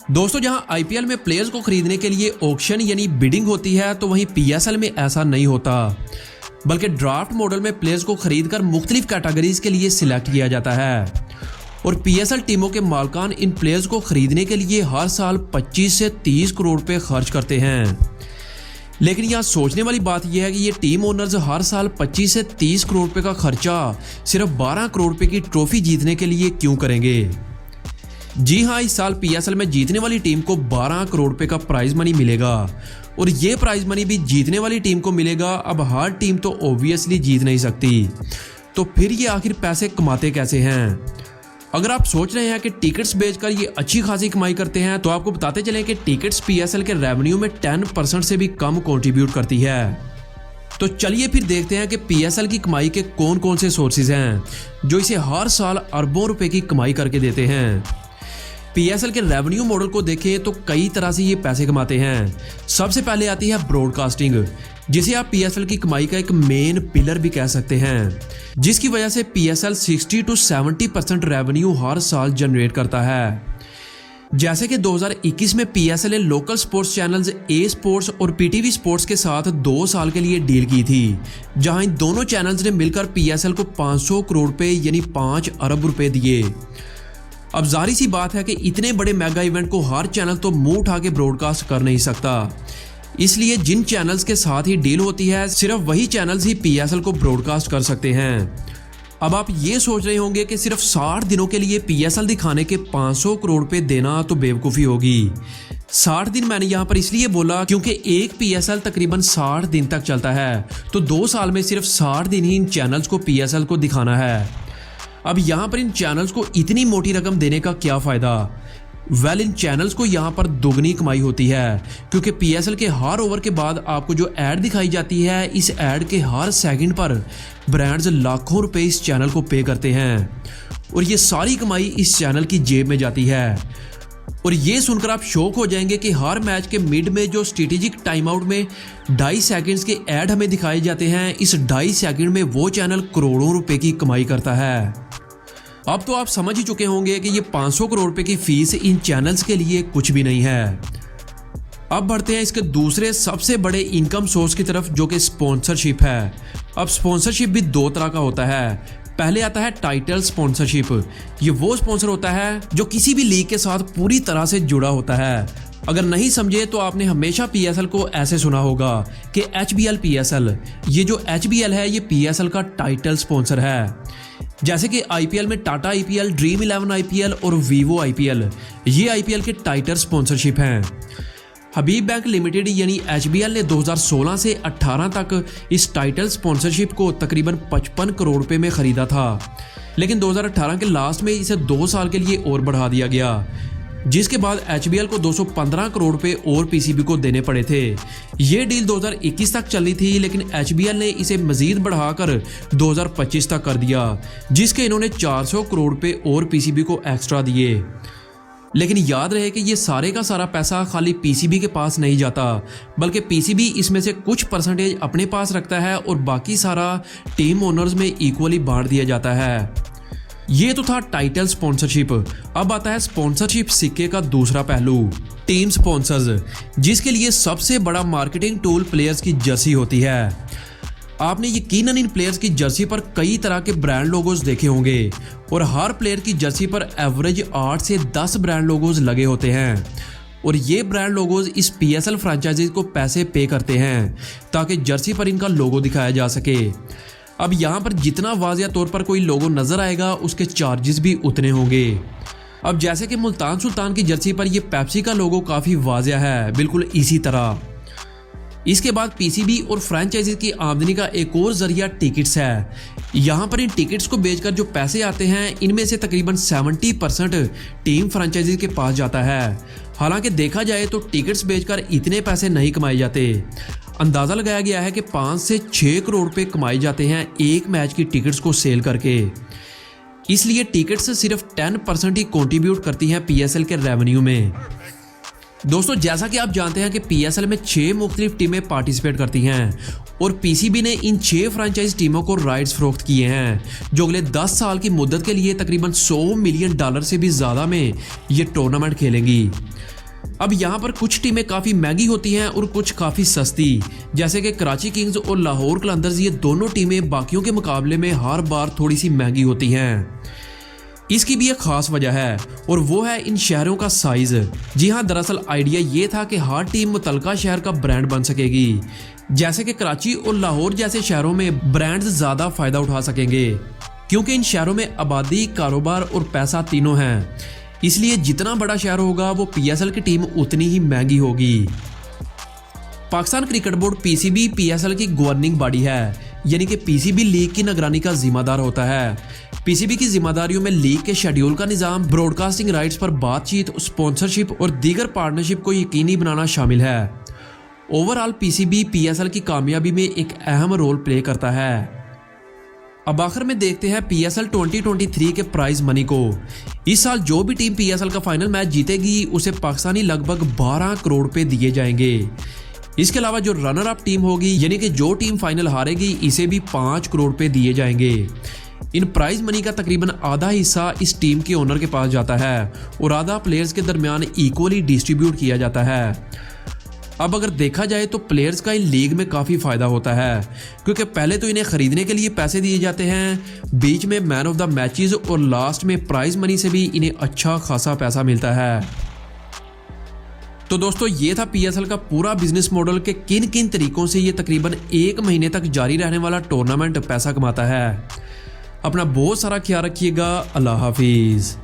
दोस्तों, जहां आईपीएल में प्लेयर्स को खरीदने के लिए ऑक्शन यानी बिडिंग होती है, तो वहीं पीएसएल में ऐसा नहीं होता, बल्कि ड्राफ्ट मॉडल में प्लेयर्स को खरीदकर मुख्तलिफ कैटेगरीज के लिए सिलेक्ट किया जाता है। और पीएसएल टीमों के मालिकान इन प्लेयर्स को खरीदने के लिए हर साल 25 से 30 करोड़ रुपए खर्च करते हैं। लेकिन यहाँ सोचने वाली बात यह है कि ये टीम ओनर्स हर साल 25 से 30 करोड़ रुपए का खर्चा सिर्फ 12 करोड़ रुपए की ट्रॉफी जीतने के लिए क्यों करेंगे? जी हाँ, इस साल पीएसएल में जीतने वाली टीम को 12 करोड़ रुपए का प्राइज मनी मिलेगा और ये प्राइज मनी भी जीतने वाली टीम को मिलेगा। अब हर टीम तो ऑब्वियसली जीत नहीं सकती, तो फिर ये आखिर पैसे कमाते कैसे हैं? अगर आप सोच रहे हैं कि टिकट्स बेचकर ये अच्छी खासी कमाई करते हैं, तो आपको बताते चलें कि टिकट्स पीएसएल के रेवेन्यू में 10% से भी कम कंट्रीब्यूट करती है। तो चलिए फिर देखते हैं कि पीएसएल की कमाई के कौन कौन से सोर्सेज हैं जो इसे हर साल अरबों रुपए की कमाई करके देते हैं। पीएसएल के रेवेन्यू मॉडल को देखें तो कई तरह से ये पैसे कमाते हैं। सबसे पहले आती है ब्रॉडकास्टिंग, जिसे आप पीएसएल की कमाई का एक मेन पिलर भी कह सकते हैं, जिसकी वजह से पीएसएल 60 to 70% रेवेन्यू हर साल जनरेट करता है। जैसे कि 2021 में पीएसएल ने लोकल स्पोर्ट्स चैनल्स ए स्पोर्ट्स और पीटीवी स्पोर्ट्स के साथ 2 साल के लिए डील की थी, जहां इन दोनों चैनल्स ने मिलकर पीएसएल को 500 करोड़ रुपए यानी 5 अरब रुपए दिए। अब जाहिर सी बात है कि इतने बड़े मेगा इवेंट को हर चैनल तो मुंह उठा के ब्रॉडकास्ट कर नहीं सकता, इसलिए जिन चैनल्स के साथ ही डील होती है सिर्फ वही चैनल्स ही पीएसएल को ब्रॉडकास्ट कर सकते हैं। अब आप ये सोच रहे होंगे कि सिर्फ 60 दिनों के लिए पीएसएल दिखाने के 500 करोड़ रुपए देना तो बेवकूफ़ी होगी। 60 दिन मैंने यहाँ पर इसलिए बोला क्योंकि एक पीएसएल तकरीबन 60 दिन तक चलता है, तो 2 साल में सिर्फ 60 दिन ही इन चैनल्स को पीएसएल को दिखाना है। अब यहाँ पर इन चैनल्स को इतनी मोटी रकम देने का क्या फ़ायदा? इन चैनल्स को यहाँ पर दोगुनी कमाई होती है, क्योंकि पीएसएल के हर ओवर के बाद आपको जो ऐड दिखाई जाती है, इस ऐड के हर सेकंड पर ब्रांड्स लाखों रुपए इस चैनल को पे करते हैं और ये सारी कमाई इस चैनल की जेब में जाती है। और ये सुनकर आप शॉक हो जाएंगे कि हर मैच के मिड में जो स्ट्रेटेजिक टाइम आउट में 2.5 सेकंड्स के ऐड हमें दिखाए जाते हैं, इस 2.5 सेकंड में वो चैनल करोड़ों रुपए की कमाई करता है। अब तो आप समझ ही चुके होंगे कि ये 500 करोड़ रुपए की फीस इन चैनल्स के लिए कुछ भी नहीं है। अब बढ़ते हैं इसके दूसरे सबसे बड़े इनकम सोर्स की तरफ, जो कि स्पॉन्सरशिप है। अब स्पॉन्सरशिप भी 2 तरह का होता है। पहले आता है टाइटल स्पॉन्सरशिप। ये वो स्पॉन्सर होता है जो किसी भी लीग के साथ पूरी तरह से जुड़ा होता है। अगर नहीं समझे तो आपने हमेशा पीएसएल को ऐसे सुना होगा कि एचबीएल पीएसएल। ये जो एचबीएल है ये पीएसएल का टाइटल स्पॉन्सर है। जैसे कि आईपीएल में टाटा आईपीएल, ड्रीम 11 आईपीएल और वीवो आईपीएल, ये आईपीएल के टाइटल स्पॉन्सरशिप हैं। हबीब बैंक लिमिटेड यानी एचबीएल ने 2016 से 18 तक इस टाइटल स्पॉन्सरशिप को तकरीबन 55 करोड़ रुपए में खरीदा था, लेकिन 2018 के लास्ट में इसे 2 साल के लिए और बढ़ा दिया गया, जिसके बाद एचबीएल को 215 करोड़ रुपए और पीसीबी को देने पड़े थे। ये डील 2021 तक चली थी, लेकिन एचबीएल ने इसे मजीद बढ़ाकर 2025 तक कर दिया, जिसके इन्होंने 400 करोड़ रुपए और पीसीबी को एक्स्ट्रा दिए। लेकिन याद रहे कि ये सारे का सारा पैसा खाली पीसीबी के पास नहीं जाता, बल्कि पीसीबी इसमें से कुछ परसेंटेज अपने पास रखता है और बाकी सारा टीम ओनर्स में इक्वली बांट दिया जाता है। ये तो था टाइटल स्पॉन्सरशिप। अब आता है स्पॉन्सरशिप सिक्के का दूसरा पहलू, टीम स्पॉन्सर्स, जिसके लिए सबसे बड़ा मार्केटिंग टूल प्लेयर्स की जर्सी होती है। आपने यकीनन इन प्लेयर्स की जर्सी पर कई तरह के ब्रांड लोगोज देखे होंगे और हर प्लेयर की जर्सी पर एवरेज 8 से 10 ब्रांड लोगोज लगे होते हैं और ये ब्रांड लोगोज इस पीएसएल फ्रेंचाइजीज को पैसे पे करते हैं ताकि जर्सी पर इनका लोगो दिखाया जा सके। अब यहाँ पर जितना वाज़िया तौर पर कोई लोगो नजर आएगा उसके चार्जेस भी उतने होंगे। अब जैसे कि मुल्तान सुल्तान की जर्सी पर ये पेप्सी का लोगो काफ़ी वाज़िया है, बिल्कुल इसी तरह। इसके बाद पीसीबी और फ्रेंचाइजी की आमदनी का एक और जरिया टिकट्स है। यहाँ पर इन टिकट्स को बेचकर जो पैसे आते हैं, इनमें से तकरीबन 70% टीम फ्रेंचाइजी के पास जाता है। हालांकि देखा जाए तो टिकट्स बेचकर इतने पैसे नहीं कमाए जाते। अंदाज़ा लगाया गया है कि 5 से 6 करोड़ रुपए कमाए जाते हैं एक मैच की टिकट्स को सेल करके। इसलिए टिकट्स सिर्फ 10% ही कंट्रीब्यूट करती हैं पीएसएल के रेवेन्यू में। दोस्तों, जैसा कि आप जानते हैं कि पीएसएल में 6 मुख्तलिफ टीमें पार्टिसिपेट करती हैं और पीसीबी ने इन 6 फ्रेंचाइज टीमों को राइट्स फरोख्त किए हैं, जो अगले 10 साल की मुद्दत के लिए तकरीबन $100 मिलियन से भी ज़्यादा में ये टूर्नामेंट खेलेंगी। अब यहाँ पर कुछ टीमें काफ़ी महंगी होती हैं और कुछ काफ़ी सस्ती, जैसे कि कराची किंग्स और लाहौर कलंदर्स, ये दोनों टीमें बाकियों के मुकाबले में हर बार थोड़ी सी महंगी होती हैं। इसकी भी एक खास वजह है और वो है इन शहरों का साइज। जी हाँ, दरअसल आइडिया ये था कि हर टीम मुतलका शहर का ब्रांड बन सकेगी, जैसे कि कराची और लाहौर जैसे शहरों में ब्रांड्स ज़्यादा फायदा उठा सकेंगे, क्योंकि इन शहरों में आबादी, कारोबार और पैसा तीनों हैं। इसलिए जितना बड़ा शहर होगा वो PSL की टीम उतनी ही महंगी होगी। Pakistan cricket board PCB PSL की गवर्निंग बॉडी है, यानी कि PCB लीग की निगरानी का जिम्मेदार होता है। PCB की जिम्मेदारियों में लीग के शेड्यूल का निज़ाम, ब्रॉडकास्टिंग राइट्स पर बातचीत, स्पॉन्सरशिप और दीगर पार्टनरशिप को यकीनी बनाना शामिल है। ओवरऑल PCB PSL की कामयाबी में एक अहम रोल प्ले करता है। अब आखिर में देखते हैं PSL 2023 के प्राइज मनी को। इस साल जो भी टीम PSL का फाइनल मैच जीतेगी उसे पाकिस्तानी लगभग 12 करोड़ रुपए दिए जाएंगे। इसके अलावा जो रनर अप टीम होगी, यानी कि जो टीम फाइनल हारेगी, इसे भी 5 करोड़ रुपए दिए जाएंगे। इन प्राइज मनी का तकरीबन आधा हिस्सा इस टीम के ओनर के पास जाता है और आधा प्लेयर्स के दरमियान इक्वली डिस्ट्रीब्यूट किया जाता है। अब अगर देखा जाए तो प्लेयर्स का इन लीग में काफ़ी फ़ायदा होता है, क्योंकि पहले तो इन्हें ख़रीदने के लिए पैसे दिए जाते हैं, बीच में मैन ऑफ द मैचेस और लास्ट में प्राइज मनी से भी इन्हें अच्छा खासा पैसा मिलता है। तो दोस्तों, ये था PSL का पूरा बिजनेस मॉडल के किन किन तरीकों से ये तकरीबन 1 महीने तक जारी रहने वाला टूर्नामेंट पैसा कमाता है। अपना बहुत सारा ख्याल रखिएगा। अल्लाह हाफिज़।